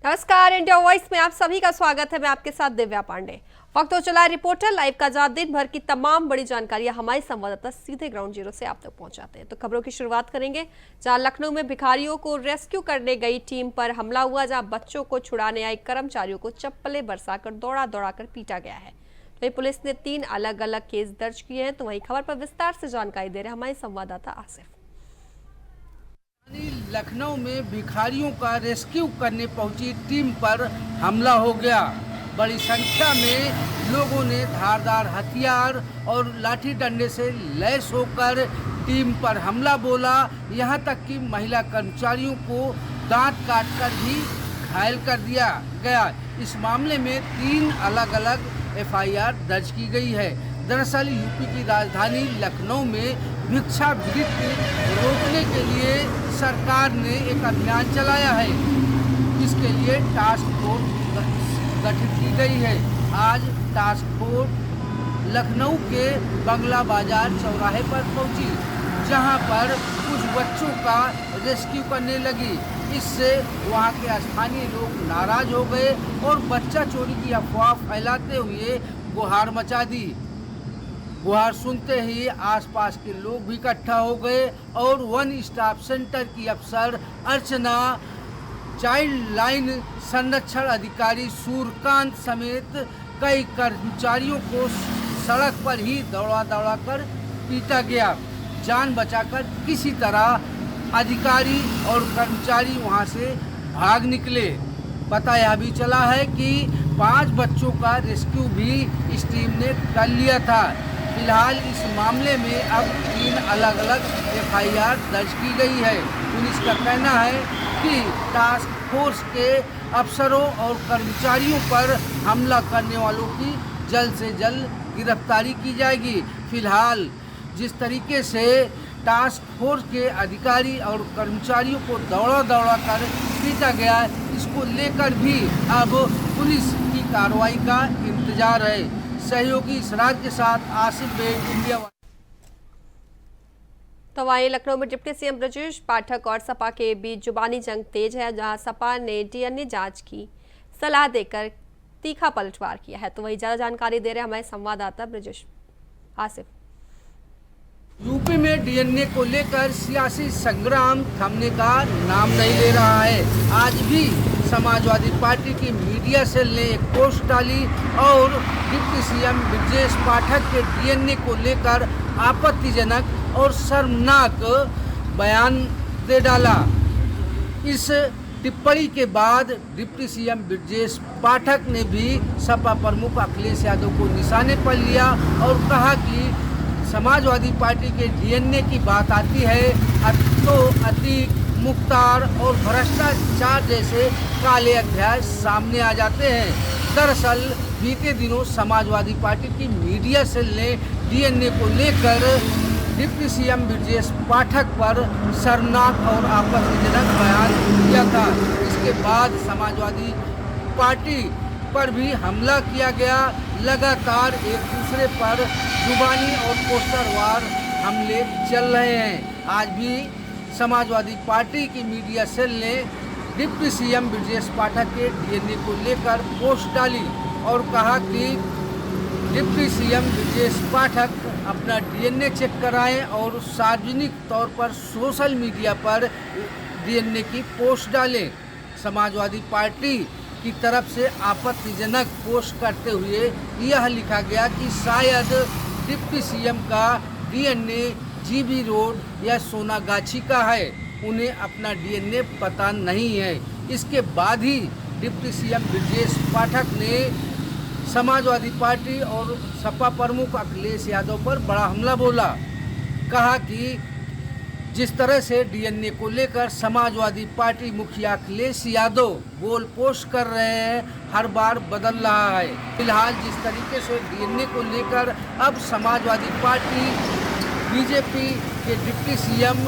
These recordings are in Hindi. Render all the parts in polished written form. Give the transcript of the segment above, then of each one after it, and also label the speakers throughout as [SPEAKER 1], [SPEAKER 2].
[SPEAKER 1] नमस्कार, इंडिया वॉइस में आप सभी का स्वागत है। मैं आपके साथ दिव्या पांडे। वक्त हो चला है रिपोर्टर लाइव का, जहां दिन भर की तमाम बड़ी जानकारियां हमारे संवाददाता सीधे ग्राउंड जीरो से आप तक पहुंचाते हैं। तो खबरों की शुरुआत करेंगे जहां लखनऊ में भिखारियों को रेस्क्यू करने गई टीम पर हमला हुआ, जहां बच्चों को छुड़ाने आए कर्मचारियों को चप्पलें बरसाकर दौड़ा दौड़ाकर पीटा गया है। वहीं पुलिस ने 3 अलग अलग केस दर्ज किए हैं। तो वहीं खबर पर विस्तार से जानकारी दे रहे हैं हमारे संवाददाता आसिफ।
[SPEAKER 2] लखनऊ में भिखारियों का रेस्क्यू करने पहुंची टीम पर हमला हो गया। बड़ी संख्या में लोगों ने धारदार हथियार और लाठी डंडे से लैस होकर टीम पर हमला बोला। यहां तक कि महिला कर्मचारियों को दांत काटकर भी घायल कर दिया गया। इस मामले में 3 अलग अलग एफआईआर दर्ज की गई है। दरअसल यूपी की राजधानी लखनऊ में भिक्षावृत्ति रोकने के लिए सरकार ने एक अभियान चलाया है, जिसके लिए टास्क फोर्स गठित की गई है। आज टास्क फोर्स लखनऊ के बंगला बाजार चौराहे पर पहुंची, जहां पर कुछ बच्चों का रेस्क्यू करने लगी। इससे वहां के स्थानीय लोग नाराज हो गए और बच्चा चोरी की अफवाह फैलाते हुए गुहार मचा दी। गुहार सुनते ही आसपास के लोग भी इकट्ठा हो गए और वन स्टॉप सेंटर की अफसर अर्चना, चाइल्ड लाइन संरक्षण अधिकारी सूर्यकांत समेत कई कर्मचारियों को सड़क पर ही दौड़ा दौड़ा कर पीटा गया। जान बचाकर किसी तरह अधिकारी और कर्मचारी वहां से भाग निकले। पता यह भी चला है कि 5 बच्चों का रेस्क्यू भी इस टीम ने कर लिया था। फिलहाल इस मामले में अब 3 अलग अलग एफआईआर दर्ज की गई है। पुलिस का कहना है कि टास्क फोर्स के अफसरों और कर्मचारियों पर हमला करने वालों की जल्द से जल्द गिरफ्तारी की जाएगी। फिलहाल जिस तरीके से टास्क फोर्स के अधिकारी और कर्मचारियों को दौड़ा दौड़ा कर पीटा गया, इसको लेकर भी अब पुलिस की कार्रवाई का इंतजार है। सहयोगी इसरार के साथ आसिफ बेग, इंडिया।
[SPEAKER 1] तो वहीं लखनऊ में डिप्टी सीएम ब्रजेश पाठक और सपा के बीच जुबानी जंग तेज है, जहां सपा ने डीएनए जांच की सलाह देकर तीखा पलटवार किया है। तो वही ज्यादा जानकारी दे रहे हैं हमारे संवाददाता ब्रजेश। आसिफ।
[SPEAKER 2] यूपी में डीएनए को लेकर सियासी संग्राम थमने का नाम नहीं ले रहा है। आज भी समाजवादी पार्टी की मीडिया सेल ने एक पोस्ट डाली और डिप्टी सीएम ब्रजेश पाठक के डीएनए को लेकर आपत्तिजनक और शर्मनाक बयान दे डाला। इस टिप्पणी के बाद डिप्टी सीएम ब्रजेश पाठक ने भी सपा प्रमुख अखिलेश यादव को निशाने पर लिया और कहा कि समाजवादी पार्टी के डीएनए की बात आती है तो अतीक, मुख्तार और भ्रष्टाचार जैसे काले अध्याय सामने आ जाते हैं। दरअसल बीते दिनों समाजवादी पार्टी की मीडिया सेल ने डीएनए को लेकर डिप्टी सीएम ब्रजेश पाठक पर शर्मनाक और आपत्तिजनक बयान दिया था। इसके बाद समाजवादी पार्टी पर भी हमला किया गया। लगातार एक दूसरे पर जुबानी और पोस्टरवार हमले चल रहे हैं। आज भी समाजवादी पार्टी की मीडिया सेल ने डिप्टी सीएम ब्रजेश पाठक के डीएनए को लेकर पोस्ट डाली और कहा कि डिप्टी सीएम ब्रजेश पाठक अपना डीएनए चेक कराएं और सार्वजनिक तौर पर सोशल मीडिया पर डीएनए की पोस्ट डालें। समाजवादी पार्टी की तरफ से आपत्तिजनक पोस्ट करते हुए यह लिखा गया कि शायद डिप्टी सीएम का डीएनए जीबी रोड या सोनागाछी का है, उन्हें अपना डीएनए पता नहीं है। इसके बाद ही डिप्टी सीएम ब्रजेश पाठक ने समाजवादी पार्टी और सपा प्रमुख अखिलेश यादव पर बड़ा हमला बोला। कहा कि जिस तरह से डीएनए को लेकर समाजवादी पार्टी मुखिया अखिलेश यादव गोल पोस्ट कर रहे हैं, हर बार बदल रहा है। फिलहाल जिस तरीके से डीएनए को लेकर अब समाजवादी पार्टी बीजेपी के डिप्टी सीएम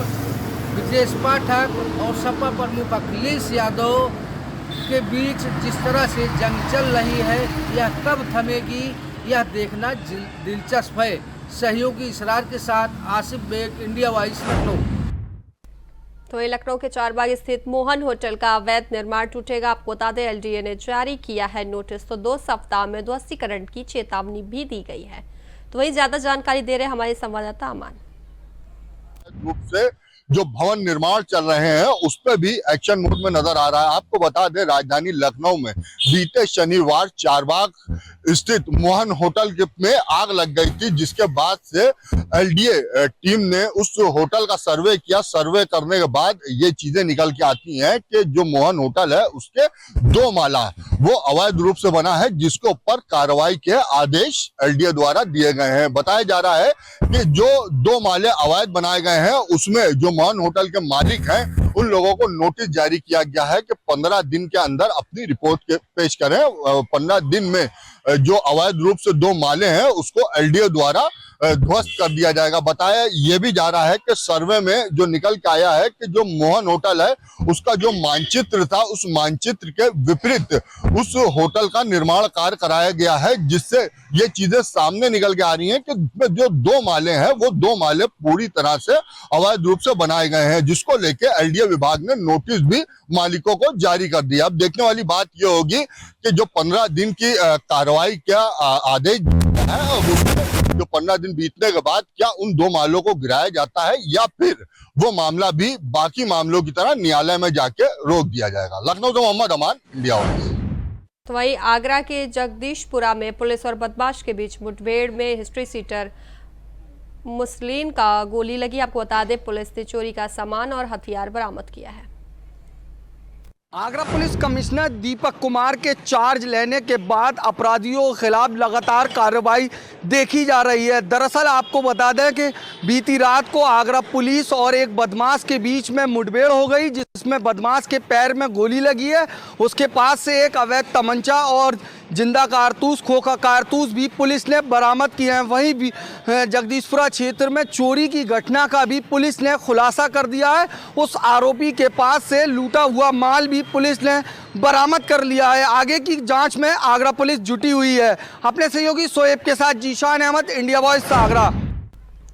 [SPEAKER 2] ब्रजेश पाठक और सपा प्रमुख अखिलेश यादव के बीच जिस तरह से जंग चल रही है, यह कब थमेगी यह देखना दिलचस्प है। सहयोगी इसरार के साथ आसिफ बेग, इंडिया वॉइस, लखनऊ।
[SPEAKER 1] तो वहीं लखनऊ के चारबाग स्थित मोहन होटल का अवैध निर्माण टूटेगा। आपको बता दें एलडीए ने जारी किया है नोटिस, तो 2 सप्ताह में ध्वस्तीकरण की चेतावनी भी दी गई है। तो वही ज्यादा जानकारी दे रहे हमारे संवाददाता अमान।
[SPEAKER 3] रूप से जो भवन निर्माण चल रहे हैं उस पर भी एक्शन मोड में नजर आ रहा है। आपको बता दें राजधानी लखनऊ में बीते शनिवार चारबाग स्थित मोहन होटल में आग लग गई थी, जिसके बाद से एलडीए टीम ने उस होटल का सर्वे किया। सर्वे करने के बाद ये चीजें निकल के आती हैं कि जो मोहन होटल है उसके 2 माला वो अवैध रूप से बना है, जिसके ऊपर कार्रवाई के आदेश एलडीए द्वारा दिए गए हैं। बताया जा रहा है कि जो 2 माले अवैध बनाए गए हैं उसमें जो मोहन होटल के मालिक हैं उन लोगों को नोटिस जारी किया गया है कि 15 दिन के अंदर अपनी रिपोर्ट पेश करें। 15 दिन में जो अवैध रूप से 2 माले हैं उसको एलडीए द्वारा ध्वस्त कर दिया जाएगा। बताया ये भी जा रहा है कि सर्वे में जो निकल के आया है कि जो मोहन होटल है उसका जो मानचित्र था उस मानचित्र के विपरीत उस होटल का निर्माण कार्य कराया गया है, जिससे ये चीजें सामने निकल के आ रही हैं कि जो 2 माले हैं वो 2 माले पूरी तरह से अवैध रूप से बनाए गए हैं, जिसको लेके एलडीए विभाग ने नोटिस भी मालिकों को जारी कर दिया। अब देखने वाली बात ये होगी कि जो 15 दिन की कार्रवाई का आदेश है, जो 15 दिन बीतने के बाद क्या उन 2 मालों को गिराया जाता है या फिर वो मामला भी बाकी मामलों की तरह न्यायालय में जाके रोक दिया जाएगा। लखनऊ से मोहम्मद अमान, इंडिया वॉइस।
[SPEAKER 1] तो वहीं आगरा के जगदीशपुरा में पुलिस और बदमाश के बीच मुठभेड़ में हिस्ट्री सीटर मुस्लिन का गोली लगी। आपको बता दें पुलिस ने चोरी का सामान और हथियार बरामद किया है।
[SPEAKER 2] आगरा पुलिस कमिश्नर दीपक कुमार के चार्ज लेने के बाद अपराधियों के खिलाफ लगातार कार्रवाई देखी जा रही है। दरअसल आपको बता दें कि बीती रात को आगरा पुलिस और एक बदमाश के बीच में मुठभेड़ हो गई, जिसमें बदमाश के पैर में गोली लगी है। उसके पास से एक अवैध तमंचा और जिंदा कारतूस, खोखा कारतूस भी पुलिस ने बरामद किए हैं। वहीं भी जगदीशपुरा क्षेत्र में चोरी की घटना का भी पुलिस ने खुलासा कर दिया है। उस आरोपी के पास से लूटा हुआ माल भी पुलिस ने बरामद कर लिया है। आगे की जांच में आगरा पुलिस जुटी हुई है। अपने सहयोगी शोएब के साथ जीशान अहमद, इंडिया वॉइस आगरा।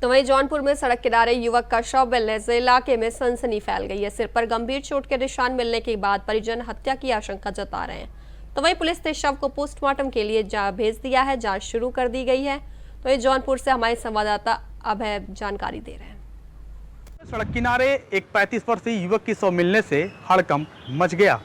[SPEAKER 1] तो वहीं जौनपुर में सड़क किनारे युवक का शव मिलने से इलाके में सनसनी फैल गई है। सिर पर गंभीर चोट के निशान मिलने के बाद परिजन हत्या की आशंका जता रहे हैं। तो वहीं पुलिस ने शव को पोस्टमार्टम के लिए भेज दिया है, जांच शुरू कर दी गई है। तो ये जौनपुर से हमारे संवाददाता अभय जानकारी दे रहे हैं।
[SPEAKER 4] सड़क किनारे एक 35 वर्षीय युवक की शव मिलने से हड़कंप मच गया।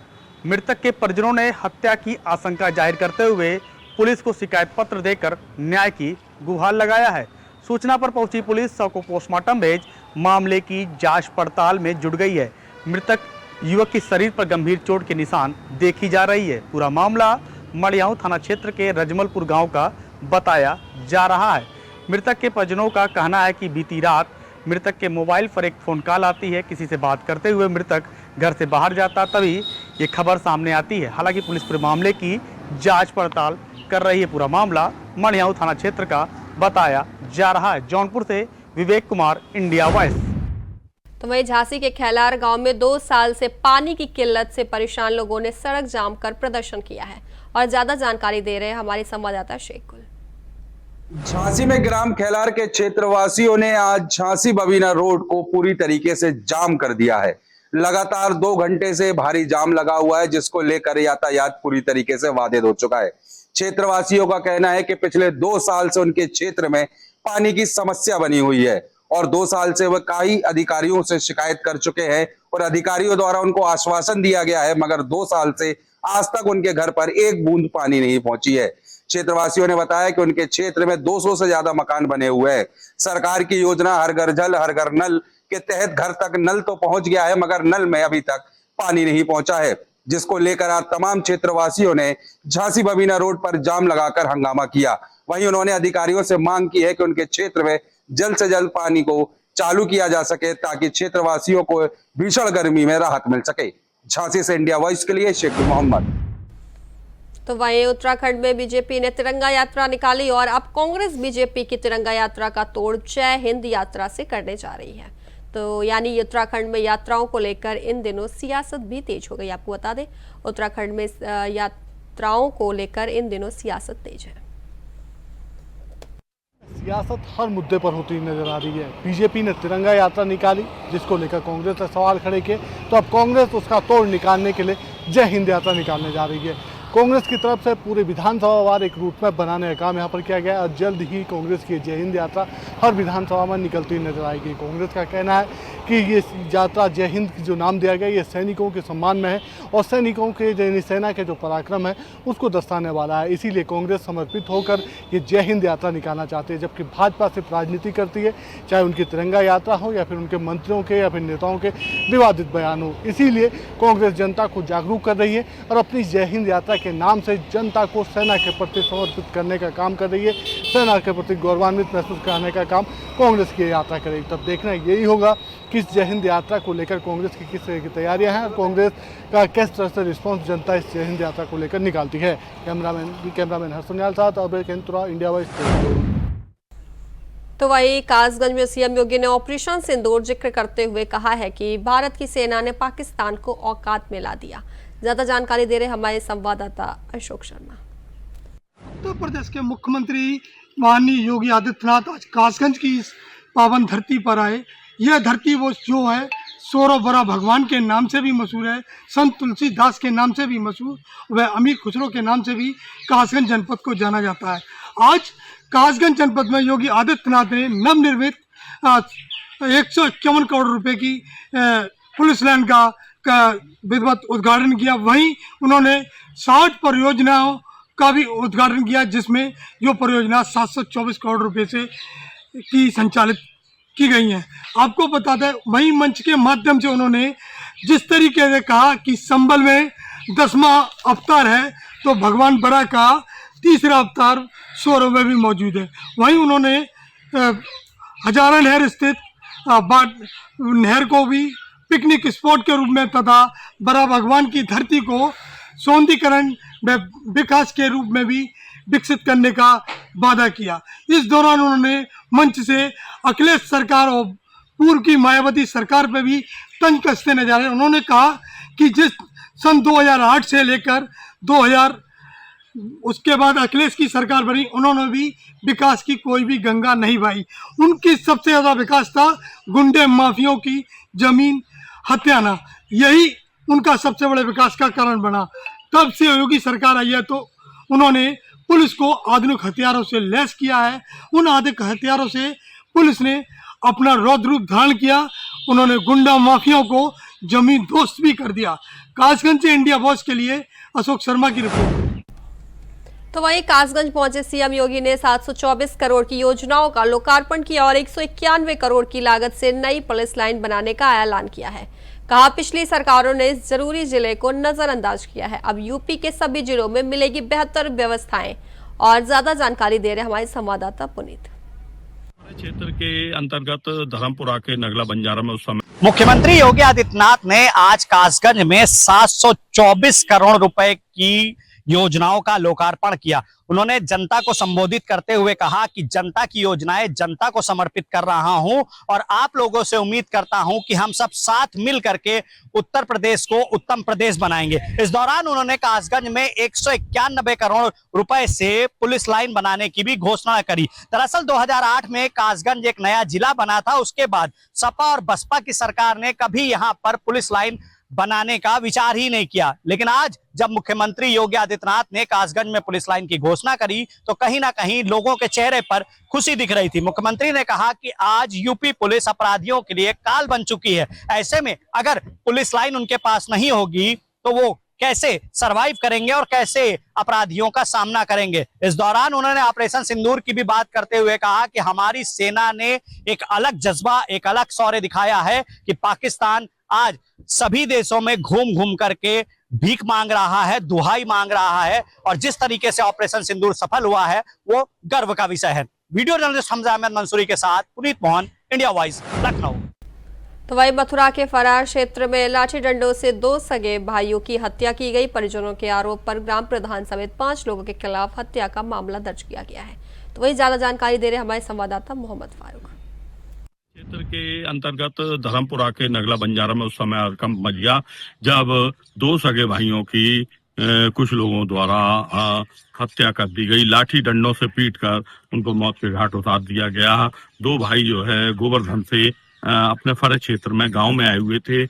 [SPEAKER 4] मृतक के परिजनों ने हत्या की आशंका जाहिर करते हुए पुलिस को शिकायत पत्र देकर न्याय की गुहार लगाया है। सूचना पर पहुंची पुलिस शव को पोस्टमार्टम भेज मामले की जांच पड़ताल में जुट गई है। मृतक युवक की शरीर पर गंभीर चोट के निशान देखी जा रही है। पूरा मामला मड़ियाऊ थाना क्षेत्र के रजमलपुर गांव का बताया जा रहा है। मृतक के परिजनों का कहना है कि बीती रात मृतक के मोबाइल पर एक फोन कॉल आती है। किसी से बात करते हुए मृतक घर से बाहर जाता, तभी ये खबर सामने आती है। हालांकि पुलिस पूरे मामले की जांच पड़ताल कर रही है। पूरा मामला मड़ियाऊ थाना क्षेत्र का बताया जा रहा है। जौनपुर से विवेक कुमार, इंडिया वॉइस।
[SPEAKER 1] तो वहीं झांसी के खैलार गांव में 2 साल से पानी की किल्लत से परेशान लोगों ने सड़क जाम कर प्रदर्शन किया है। और ज्यादा जानकारी दे रहे हैं हमारे संवाददाता शेखुल।
[SPEAKER 5] झांसी में ग्राम खैलार के क्षेत्रवासियों ने आज झांसी बबीना रोड को पूरी तरीके से जाम कर दिया है। लगातार 2 घंटे से भारी जाम लगा हुआ है, जिसको लेकर यातायात पूरी तरीके से बाधित हो चुका है। क्षेत्रवासियों का कहना है कि पिछले 2 साल से उनके क्षेत्र में पानी की समस्या बनी हुई है और 2 साल से वह कई अधिकारियों से शिकायत कर चुके हैं और अधिकारियों द्वारा उनको आश्वासन दिया गया है, मगर 2 साल से आज तक उनके घर पर एक बूंद पानी नहीं पहुंची है। क्षेत्रवासियों ने बताया कि उनके क्षेत्र में 200 से ज्यादा मकान बने हुए हैं। सरकार की योजना हर घर जल हर घर नल के तहत घर तक नल तो पहुंच गया है, मगर नल में अभी तक पानी नहीं पहुंचा है, जिसको लेकर आज तमाम क्षेत्रवासियों ने झांसी बबीना रोड पर जाम लगाकर हंगामा किया। वहीं उन्होंने अधिकारियों से मांग की है कि उनके क्षेत्र में जल्द से जल्द पानी को चालू किया जा सके, ताकि क्षेत्रवासियों को भीषण गर्मी में राहत मिल सके। झांसी से इंडिया वॉइस के लिए शेख मोहम्मद।
[SPEAKER 1] तो वहीं उत्तराखंड में बीजेपी ने तिरंगा यात्रा निकाली और अब कांग्रेस बीजेपी की तिरंगा यात्रा का तोड़ जय हिंद यात्रा से करने जा रही है। तो यानी उत्तराखंड में यात्राओं को लेकर इन दिनों सियासत भी तेज हो गई। आपको बता दें उत्तराखंड में यात्राओं को लेकर इन दिनों सियासत तेज है।
[SPEAKER 6] सियासत हर मुद्दे पर होती नजर आ रही है। बीजेपी ने तिरंगा यात्रा निकाली, जिसको लेकर कांग्रेस ने सवाल खड़े किए, तो अब कांग्रेस उसका तोड़ निकालने के लिए जय हिंद यात्रा निकालने जा रही है। कांग्रेस की तरफ से पूरे विधानसभा वार एक रूट मैप बनाने का काम यहाँ पर किया गया है और जल्द ही कांग्रेस की जय हिंद यात्रा हर विधानसभा में निकलती नजर आएगी। कांग्रेस का कहना है कि ये यात्रा जय हिंद जो नाम दिया गया ये सैनिकों के सम्मान में है और सैनिकों के सेना के जो पराक्रम है उसको दर्शाने वाला है, इसीलिए कांग्रेस समर्पित होकर ये जय हिंद यात्रा निकालना चाहती है। जबकि भाजपा सिर्फ राजनीति करती है, चाहे उनकी तिरंगा यात्रा हो या फिर उनके मंत्रियों के या फिर नेताओं के विवादित बयान हो। इसीलिए कांग्रेस जनता को जागरूक कर रही है और अपनी जय हिंद यात्रा के नाम से जनता को सेना के प्रति समर्पित करने का काम कर रही है। सेना के प्रति गौरवान्वित महसूस कराने का काम कांग्रेस की यात्रा करेगी। तब देखना यही होगा कि इस जय हिंद यात्रा को लेकर कांग्रेस की किस तरह की तैयारियां हैं, कांग्रेस का किस तरह से रिस्पॉन्स जनता इस जय हिंद यात्रा को लेकर निकालती है। कैमरामैन हर्षन्याल साथ अभय केंतुरा, इंडिया वाइज।
[SPEAKER 1] तो वही कासगंज में सीएम योगी ने ऑपरेशन सिंदूर जिक्र करते हुए कहा है कि भारत की सेना ने पाकिस्तान को औकात में ला दिया। ज्यादा जानकारी दे रहे हमारे संवाददाता अशोक शर्मा।
[SPEAKER 7] उत्तर प्रदेश के मुख्यमंत्री माननीय योगी आदित्यनाथ आज कासगंज की इस पावन धरती पर आए। यह धरती वो जो है सोरो बड़ा भगवान के नाम से भी मशहूर है, संत तुलसीदास के नाम से भी मशहूर, वह अमीर खुसरो के नाम से भी कासगंज जनपद को जाना जाता है। आज कासगंज जनपद में योगी आदित्यनाथ ने नवनिर्मित 151 करोड़ रुपए की पुलिस लाइन का विधिवत उद्घाटन किया। वहीं उन्होंने 60 परियोजनाओं का भी उद्घाटन किया, जिसमें जो परियोजना 724 करोड़ रुपए से की संचालित की गई हैं। आपको बता दें, वहीं मंच के माध्यम से उन्होंने जिस तरीके से कहा कि संबल में 10वां अवतार है तो भगवान बड़ा का तीसरा अवतार सोरो में भी मौजूद है। वहीं उन्होंने हजारा नहर स्थित नहर को भी पिकनिक स्पॉट के रूप में तथा बड़ा भगवान की धरती को सौंदर्यीकरण व विकास के रूप में भी विकसित करने का वादा किया। इस दौरान उन्होंने मंच से अखिलेश सरकार और पूर्व की मायावती सरकार पर भी तंज कसते नजर आए। उन्होंने कहा कि जिस सन 2008 से लेकर 2000 उसके बाद अखिलेश की सरकार बनी, उन्होंने भी विकास की कोई भी गंगा नहीं बहाई। उनकी सबसे ज़्यादा विकास था गुंडे माफियों की जमीन हत्याना, यही उनका सबसे बड़े विकास का कारण बना। तब से योगी सरकार आई है तो उन्होंने पुलिस को आधुनिक हथियारों से लैस किया है। उन आधुनिक हथियारों से पुलिस ने अपना रौद्र रूप धारण किया। उन्होंने गुंडा माफियाओं को जमीन दोस्त भी कर दिया। कासगंज से इंडिया वॉइस के लिए अशोक शर्मा की रिपोर्ट।
[SPEAKER 1] तो वहीं कासगंज पहुंचे सीएम योगी ने 724 करोड़ की योजनाओं का लोकार्पण किया और 191 करोड़ की लागत से नई पुलिस लाइन बनाने का ऐलान किया है। कहा, पिछली सरकारों ने इस जरूरी जिले को नजरअंदाज किया है, अब यूपी के सभी जिलों में मिलेगी बेहतर व्यवस्थाएं। और ज्यादा जानकारी दे रहे हमारे संवाददाता पुनीत।
[SPEAKER 8] क्षेत्र के अंतर्गत धर्मपुरा के नगला बंजारा में उस समय
[SPEAKER 9] मुख्यमंत्री योगी आदित्यनाथ ने आज कासगंज में 724 करोड़ रुपए की योजनाओं का लोकार्पण किया। उन्होंने जनता को संबोधित करते हुए कहा कि जनता की योजनाएं जनता को समर्पित कर रहा हूं और आप लोगों से उम्मीद करता हूं कि हम सब साथ मिल करके उत्तर प्रदेश को उत्तम प्रदेश बनाएंगे। इस दौरान उन्होंने कासगंज में 191 करोड़ रुपए से पुलिस लाइन बनाने की भी घोषणा करी। दरअसल 2008 में कासगंज एक नया जिला बना था, उसके बाद सपा और बसपा की सरकार ने कभी यहां पर पुलिस लाइन बनाने का विचार ही नहीं किया। लेकिन आज जब मुख्यमंत्री योगी आदित्यनाथ ने कासगंज में पुलिस लाइन की घोषणा करी तो कहीं ना कहीं लोगों के चेहरे पर खुशी दिख रही थी। मुख्यमंत्री ने कहा कि आज यूपी पुलिस अपराधियों के लिए काल बन चुकी है। ऐसे में अगर पुलिस लाइन उनके पास नहीं होगी तो वो कैसे सरवाइव करेंगे और कैसे अपराधियों का सामना करेंगे। इस दौरान उन्होंने ऑपरेशन सिंदूर की भी बात करते हुए कहा कि हमारी सेना ने एक अलग जज्बा, एक अलग शौर्य दिखाया है कि पाकिस्तान आज सभी देशों में घूम घूम करके भीख मांग रहा है, दुहाई मांग रहा है और जिस तरीके से ऑपरेशन सिंदूर सफल हुआ है वो गर्व का विषय है। वीडियो जर्नलिस्ट हमजा अहमद मंसूरी के साथ पुनीत मोहन, इंडिया वॉइस, लखनऊ।
[SPEAKER 1] तो वही मथुरा के फरार क्षेत्र में लाठी डंडों से 2 सगे भाइयों की हत्या की गई। परिजनों के आरोप पर ग्राम प्रधान समेत 5 लोगों के खिलाफ हत्या का मामला दर्ज किया गया है। तो वही ज्यादा जानकारी दे रहे हमारे संवाददाता मोहम्मद फारूक।
[SPEAKER 8] क्षेत्र के अंतर्गत धर्मपुरा के नगला बंजारा में उस समय हड़कंप मच गया जब 2 सगे भाइयों की कुछ लोगों द्वारा हत्या कर दी गई। लाठी डंडों से पीटकर उनको मौत के घाट उतार दिया गया। दो भाई जो है गोवर्धन से अपने फर्ज क्षेत्र में गांव में आए हुए थे।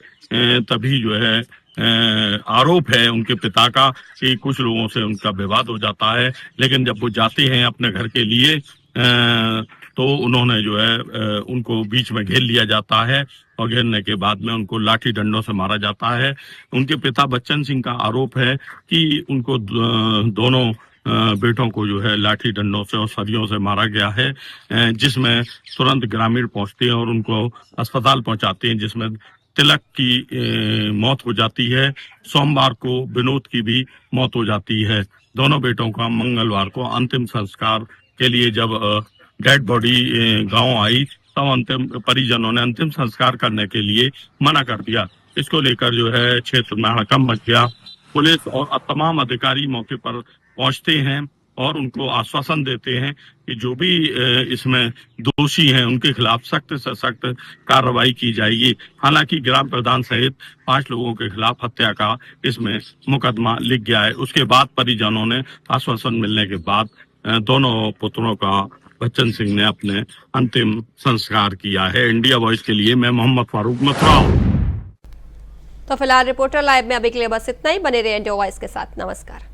[SPEAKER 8] तभी जो है आरोप है उनके पिता का कि कुछ लोगों से उनका विवाद हो जाता है, लेकिन जब वो जाते हैं अपने घर के लिए तो उन्होंने जो है उनको बीच में घेर लिया जाता है और घेरने के बाद में उनको लाठी डंडों से मारा जाता है। उनके पिता बच्चन सिंह का आरोप है कि उनको दोनों बेटों को जो है लाठी डंडों से और सरियों से मारा गया है, जिसमें तुरंत ग्रामीण पहुंचते हैं और उनको अस्पताल पहुंचाते हैं, जिसमें तिलक की मौत हो जाती है। सोमवार को विनोद की भी मौत हो जाती है। दोनों बेटों का मंगलवार को अंतिम संस्कार के लिए जब डेड बॉडी गांव आई तब अंतिम परिजनों ने अंतिम संस्कार करने के लिए मना कर दिया। इसको लेकर जो है क्षेत्र में हड़कंप मच गया। पुलिस और तमाम अधिकारी मौके पर पहुंचते हैं और उनको आश्वासन देते हैं कि जो भी इसमें दोषी हैं उनके खिलाफ सख्त से सख्त कार्रवाई की जाएगी। हालांकि ग्राम प्रधान सहित 5 लोगों के खिलाफ हत्या का इसमें मुकदमा लिख गया है। उसके बाद परिजनों ने आश्वासन मिलने के बाद दोनों पुत्रों का बच्चन सिंह ने अपने अंतिम संस्कार किया है। इंडिया वॉइस के लिए मैं मोहम्मद फारूक मथुरा।
[SPEAKER 1] तो फिलहाल रिपोर्टर लाइव में अभी के लिए बस इतना ही। बने रहिए इंडिया वॉइस के साथ। नमस्कार।